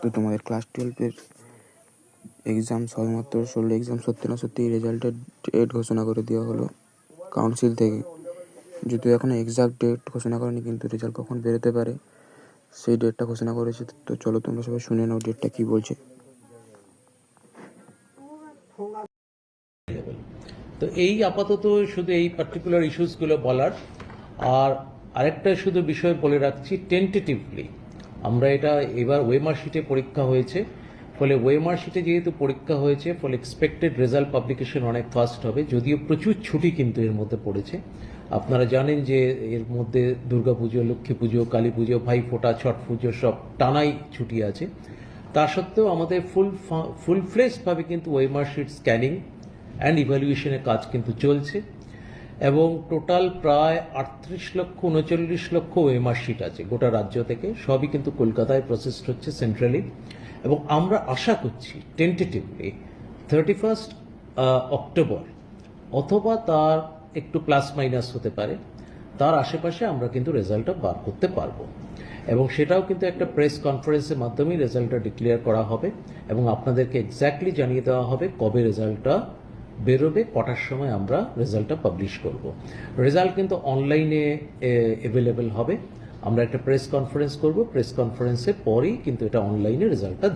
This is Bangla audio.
তো তোমাদের ক্লাস 12-এর এক্সাম সবেমাত্র চললো। এক্সাম সত্যি না সত্যি রেজাল্টের ডেট ঘোষণা করে দেওয়া হলো কাউন্সিল থেকে। যদিও এখনও এক্সাক্ট ডেট ঘোষণা করেনি, কিন্তু রেজাল্ট কখন বেরোতে পারে সেই ডেটটা ঘোষণা করেছে। তো চলো তোমরা সবাই শুনে নাও ডেটটা কী বলছে। তো এই আপাতত শুধু এই পার্টিকুলার ইস্যুসগুলো বলার। আর আরেকটা শুধু বিষয় বলে রাখছি, টেন্টেটিভলি আমরা এটা এবার ওয়েমার্কশিটে পরীক্ষা হয়েছে, ফলে ওয়েমার্কশিটে যেহেতু পরীক্ষা হয়েছে ফলে এক্সপেক্টেড রেজাল্ট পাবলিকেশন অনেক ফাস্ট হবে। যদিও প্রচুর ছুটি কিন্তু এর মধ্যে পড়েছে। আপনারা জানেন যে এর মধ্যে দুর্গাপুজো, লক্ষ্মী পুজো, কালী পুজো, ভাইফোঁটা, ছট পুজো সব টানাই ছুটি আছে। তা সত্ত্বেও আমাদের ফুল ফ্লেজভাবে কিন্তু ওয়েমার্কশিট স্ক্যানিং অ্যান্ড ইভ্যালুয়েশনের কাজ কিন্তু চলছে, এবং টোটাল প্রায় 38 লক্ষ 39 লক্ষ ওয়েমার্কশিট আছে গোটা রাজ্য থেকে। সবই কিন্তু কলকাতায় প্রসেস হচ্ছে সেন্ট্রালি, এবং আমরা আশা করছি টেন্টেটিভলি 31 অক্টোবর অথবা তার একটু প্লাস মাইনাস হতে পারে, তার আশেপাশে আমরা কিন্তু রেজাল্টটা বার করতে পারবো। এবং সেটাও কিন্তু একটা প্রেস কনফারেন্সের মাধ্যমেই রেজাল্টটা ডিক্লেয়ার করা হবে, এবং আপনাদেরকে এক্স্যাক্টলি জানিয়ে দেওয়া হবে কবে রেজাল্টটা বেরোবে, কটার সময় আমরা রেজাল্টটা পাবলিশ করব। রেজাল্ট কিন্তু অনলাইনে অ্যাভেলেবেল হবে। আমরা একটা প্রেস কনফারেন্স করব, প্রেস কনফারেন্সের পরেই কিন্তু এটা অনলাইনে রেজাল্টটা